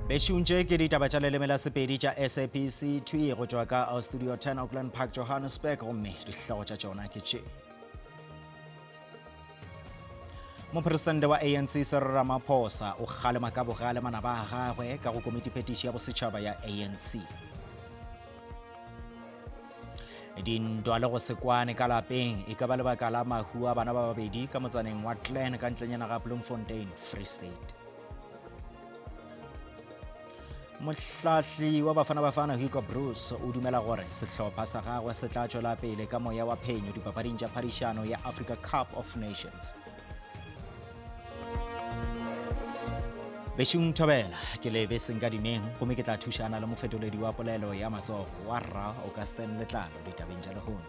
Beshunche ke ditaba tša leleme la Sepedi tša SABC 2 go tšwa ka Studio 10 Auckland Park Johannesburg gomme dihlogo tša tšona ke tše. Mopresidente wa ANC Cyril Ramaphosa o kgalema ka bogale manaba a gagwe ka go komiti phetiši ya bosetšhaba ya ANC. Dintwa le go se kwane ka lapeng e ka ba lebaka la mahu a bana ba babedi ka motsaneng wa Glen ka ntlenyana ga Bloemfontein, Free State. Mohlahli wa Bafana Bafana Hugo Broos o dumela gore sehlopha sa gagwe se tla tšwela pele ka moya wa phenyo dipapading tša phadišano ya Africa Cup of Nations. Bešung Thobela ke le beseng ka dineng gomme ke tla thušana le mofetoledi wa polelo ya matsogo wa Rra Augustine Letlalo ditabeng tša lehono.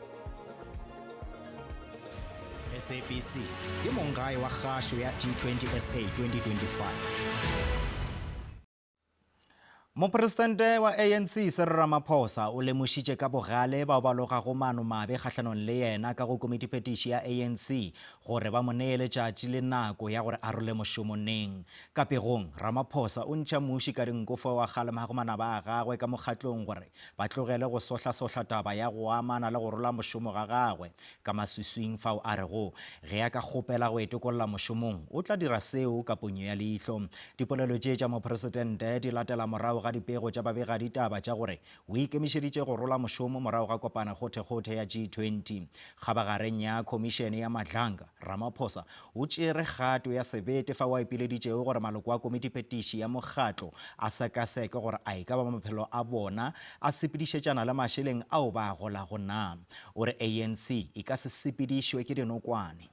SABC ke mongae wa kgašo ya G20 SA 2025. Mopresidente wa ANC Cyril Ramaphosa o lemošitše ka bogale bao ba logago maano mabe kgatlhanong le yena ka go komiti phetiši ya ANC gore ba mo neele tšatši le nako ya gore a role mošomoneng. Ka pegong Ramaphosa o ntšha muši ka dinkofo wa kgalemago manaba a gagwe ka mokgatlong gore ba tlogele go sohla taba ya go amana le go rola mošomo ga gagwe ka maswiswing fao a rego ge a ka kgopela go etokolola mošomong o tla dira seo ka ponyo ya leihlo. Dipolelo tše tša mopresidente di latela morago ga dipego tša babegadi taba tša gore o ikemišeditše go rola mošomo morago ga kopana gothe ya G20. Kgabagareng ya komišene ya Madlanga, Ramaphosa o tšere kgato ya sebete fa wa ipileditšego gore maloko a komiti phetiši ya mokgatlo a sekaseke gore a e ka ba maphelo a bona a sepedišetšana le mašeleng ao ba a golago na. O re ANC e ka se sepedišwe ke dinokwane.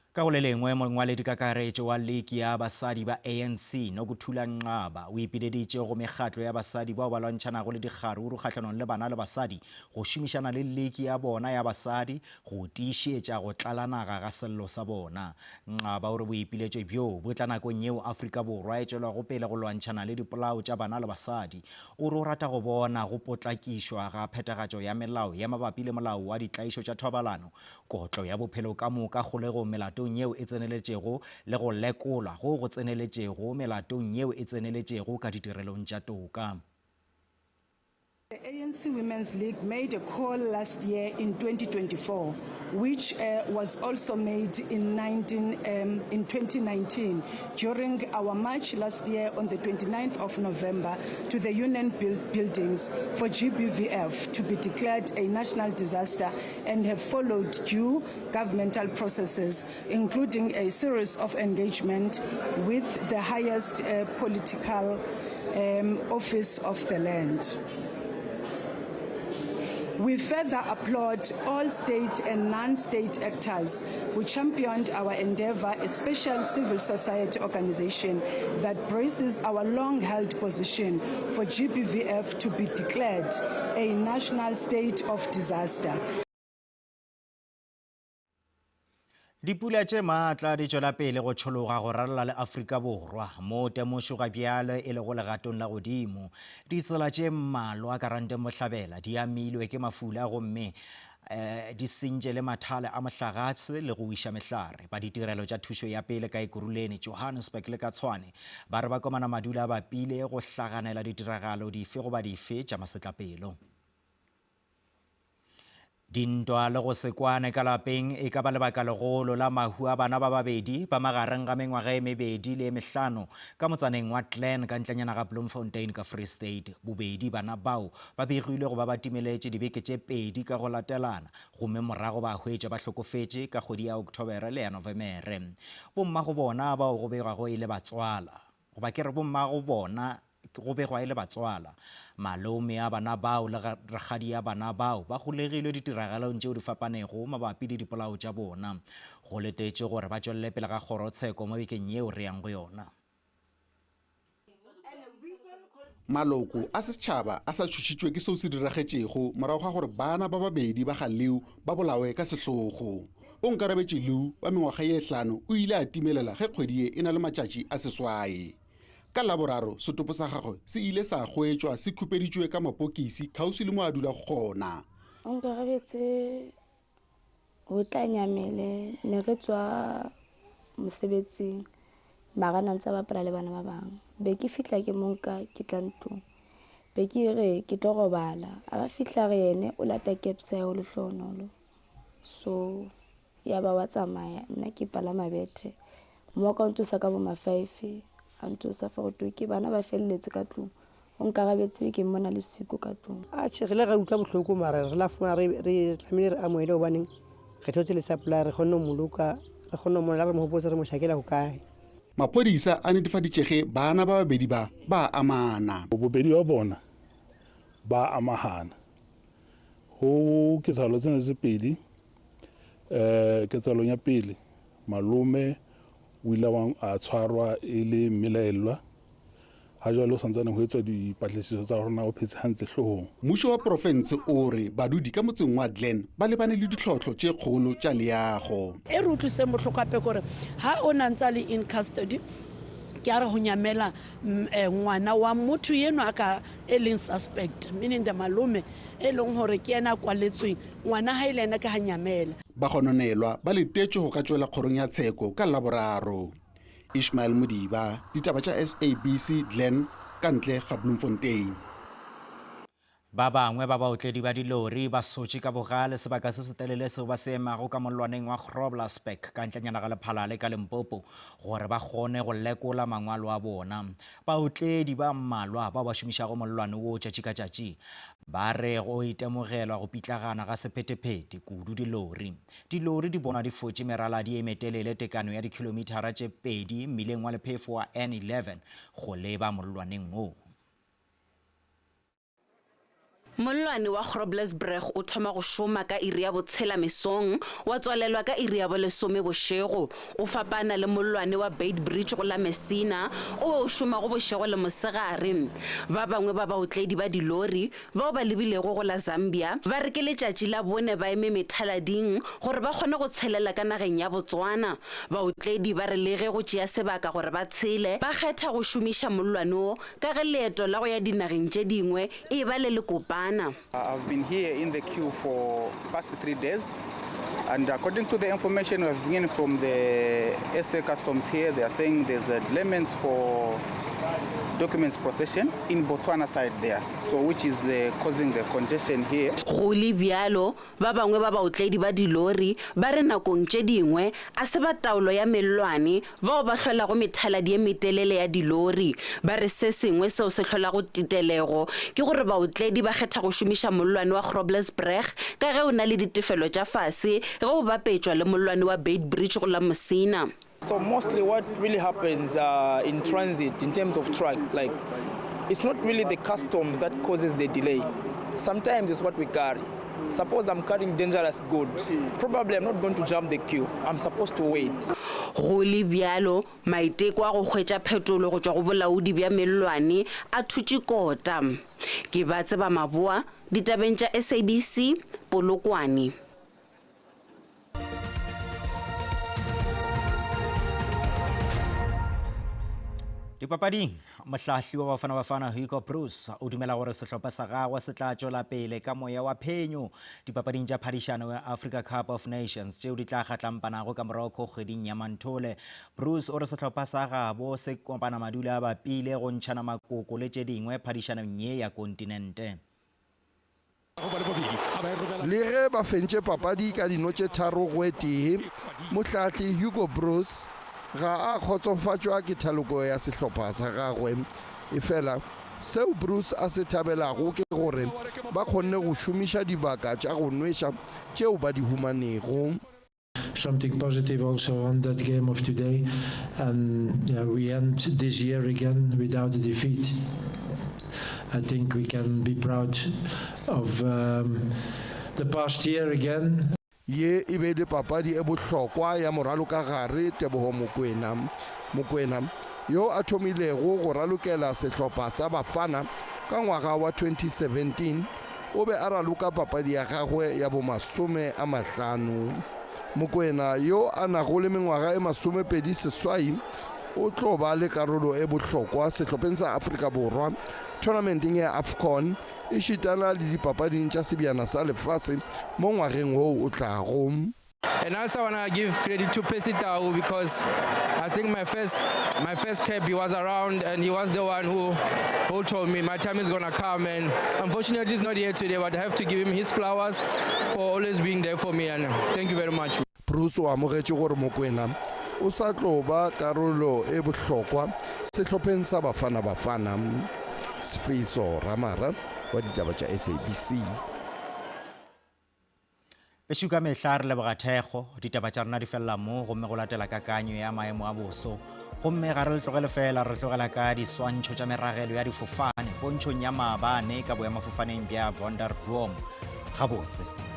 Ka go le lengwe mongwaledi kakaretšo wa league ya basadi ba ANC Nokuthula Nqaba o ipileditše go mekgatlo ya basadi bao ba lwantšhanago le dikgaruru kgatlhanong le bana le basadi go šomišana le league ya bona ya basadi go tiišetša go tlalanaga ga sello sa bona. Nqaba o re boipiletšo bjo bo tla nakong yeo Afrika Borwa e tšwelago pele go lwantšhana le dipolao tša bana le basadi. O re o rata go bona go potlakišwa ga phethagatšo ya melao ya mabapi le molao wa ditlaišo tša thobalano, kotlo ya bophelo ka moka kgolego melatong yeo e tseneletšego le go lekolwa go tseneletšego melatong yeo e tseneletšego ka ditirelong tša toka. The ANC Women's League made a call last year in 2024, which was also made in 2019 during our march last year on the 29th of November to the Union buildings for GBVF to be declared a national disaster and have followed due governmental processes, including a series of engagement with the highest political office of the land. We further applaud all state and non-state actors who championed our endeavor, a special civil society organization that braces our long-held position for GBVF to be declared a national state of disaster. Dipula tše maatla di tšwela pele go tšhologa go rarela le Afrika Borwa mo temošo ga bjale e le go legatong la godimo. Ditsela tše mmalwa ka Ranteng Mohlabela di amilwe ke mafula gomme di sentše le mathale a mohlagatse le go iša mehlare. Ba ditirelo tša thušo ya pele ka Ekurhuleni, Johannesburg le ka Tshwane ba re ba komana madula a bapile go hlaganela ditiragalo dife goba dife tša masetlapelo. Dintwa le go se kwane ka lapeng e ka ba lebaka legolo la mahu a bana ba babedi ba magareng ga mengwaga e mebedi le mehlano ka motsaneng wa Glen ka ntlenyana ga Bloemfontein ka Free State. Bobedi bana bao ba begilwe go ba ba timeletše dibeke tše pedi ka go latelana gomme morago ba hwetša ba hlokofetše ka kgwedi ya Oktobere le ya Novemere. Bomma go bona bao go begwago e le batswala goba ke re bomma go bona go begwa e le batswala, malome a bana bao le rakgadi ya bana bao ba golegilwe ditiragalong tšeo di fapanego mabapi le dipolao tša bona. Go letetše gore ba tšwelele pele ga kgorotsheko mo bekeng yeo re yang go yona. Maloko a setšhaba a sa tšhošitšwe ke seo se diragetšego morago ga gore bana ba babedi ba ga Leu ba bolawe ka sehlogo. O nkarabetše Leu wa mengwaga ye 5 o ile a timelela ge kgwedi ye e na le matšatši a seswae. Ka Laboraro setopo sa gagwe se ile sa hwetšwa se khupeditšwe ka mapokisi kgauswi le mo a dula gona. O nkarabetse o tla nyamele ne re tswa mosebetsing mara na ntse ba bapala le bana ba bang. Be ke fihla ke monka ke tla ntlong, be ke re ke tlo robala, a ba fihla re ene o lata kepse ya ho lehlonolo. So ya ba wa tsamaya, nna ke palama bethe, mo ka ntsosa ka bo ma 5 a ntsosa fa go twe ke bana ba felletse ka tlong, o nkarabetse ke mona le siko ka tlong. A tshegile ga utlwa bohloko mara re la fuma re tlamile re amohele hobaneng re thotse le supply re kgonne moluka re kgonne mo la re mo hopotse re mo shakela ho kae. Maphodisa a netefaditšege bana ba babedi ba amana. Bobedi ba bona ba amahana ho ketsahalo tsena tse pedi. Ketsalong ya pele malome o ile a tshwarwa e le mmelaelwa, ha jwale o santsane ho etswa dipatlisiso tsa rona o phetse hantle hloohong. Mmušo wa porofense o re badudi ka motseng wa Glen ba lebane le ditlhotlho tše kgolo tša leago. E re utlwiseng bohloko hape kore ha o na ntsa le in custody ke a re ho nyamela ngwana wa motho yeno a ka e leng suspect, meaning the malome e leng hore ke yena kwaletsweng ngwana ha ile ena ka ha nyamela. Ba gononelwa ba letetšwe go ka tšwela kgorong ya tsheko ka Laboraro. Ishmael Modiba, ditaba tša SABC Glen, ka ntle ga Bloemfontein. Ba bangwe ba baotledi ba dilori ba sotše ka bogale sebaka se se telele seo ba se emago ka molwaneng wa Groblersdal ka ntlenyana ga Lephalale ka Limpopo gore ba kgone go lekola mangwalo a bona. Baotledi ba mmalwa ba šomišago molwane wo tšatši ka tšatši ba re go itemogelwa go pitlagana ga sephetephete kudu dilori. Dilori di bonwa di fotše merala di emetelele tekano ya dikilomitara tše 2 mmileng wa lephefo wa N11 go leba molwaneng wo. Molwane wa Groblersdal o thoma go šoma ka iri ya botshela mesong, wa tswalelwa ka iri ya bolesome bošego. O fapana le molwane wa Beitbridge go la Messina o šoma go bošego le mosegare. Ba bangwe ba baotledi ba dilori bao ba lebilego go la Zambia ba re ke letšatši la bone ba eme methalading gore ba kgone go tshelela ka nageng ya Botswana. Baotledi ba re le ge go tšea sebaka gore ba tshele ba kgetha go šomiša molwane o ka ge leeto la go ya dinageng tše dingwe e ba le lekopana. I've been here in the queue for past 3 days, and according to the information we have been getting from the SA Customs here, they are saying there's delayments for documents procession in Botswana side there, so which is causing the congestion here. Go le bjalo ba bangwe ba baotledi ba dilori ba re nakong tše dingwe a se ba taolo ya melwane bao ba hlola go methaladi e metelele ya dilori. Ba re se sengwe seo se hlola go titelego ke gore baotledi ba kgetha go šomiša molwane wa Groblersdal ka ge o na le ditefelo tša fase ge o bapetšwa le molwane wa Beitbridge go la Messina. So mostly what really happens in transit in terms of truck, like it's not really the customs that causes the delay. Sometimes it's what we carry. Suppose I'm carrying dangerous goods. Probably I'm not going to jump the queue. I'm supposed to wait. Go le bjalo maiteko a go hwetša phetolo go tšwa go bolaodi bja melwane a thutše kota. Ke ba tseba maboa ditabeng tša SABC Polokwane. Dipapading, mohlahli wa Bafana Hugo Broos o dumela gore sehlopha sa gagwe se tla tšwela pele ka moya wa phenyo dipapading tša phadišano ya Africa Cup of Nations tšeo di tla kgatlampanago ka Morocco kgweding ya Manthole. Broos o re sehlopha sa gabo se kopana madula a bapile go ntšhana makoko le tše dingwe phadišanong ye ya kontinente. Le ge ba fentše papadi ka dino tše 3-1, mohlahli Hugo Broos ga a khotsofatšwa ke thaloko ya sehlopha sa gagwe efela seo Broos a se thabelago ke gore ba kgonne go šomiša dibaka tša go nweša tšeo ba di humanego. Something positive also on that game of today, and we end this year again without a defeat. I think we can be proud of the past year again. Ye e be le papadi e bohlokwa ya moralo ka gare Tebogo Mokoena yo a thomilego go ralokela sehlopha sa Bafana ka ngwaga wa 2017 o be a raloka papadi ya gagwe ya bo 50. Mokoena yo a nago le mengwaga e 28 o tlo ba le karolo e bohlokwa sehlopheng sa Afrika Borwa tournamenting ya AFCON e šitana le dipapading tša sebjana sa lefase mo ngwageng wo o tlago. And also I want to give credit to Percy Tau because I think my first cap he was around and he was the one who told me my time is gonna come, and unfortunately he's not here today, but I have to give him his flowers for always being there for me, and thank you very much. Bruce o amogetse gore Mokoena o sa tlo ba karolo e bohlokwa sehlopheng sa Bafana Sfiso Ramara wa ditaba tša SABC. Bešo ka mehla re leboga thekgo ditaba tša rena di fella mo gomme go latela kakanyo ya maemo a boso gomme ga re le tlogele fela re tlogela ka diswantšho tša meragelo ya difofane pontšhong ya maabane ka boemafofaneng bja Von der Boom gabotse.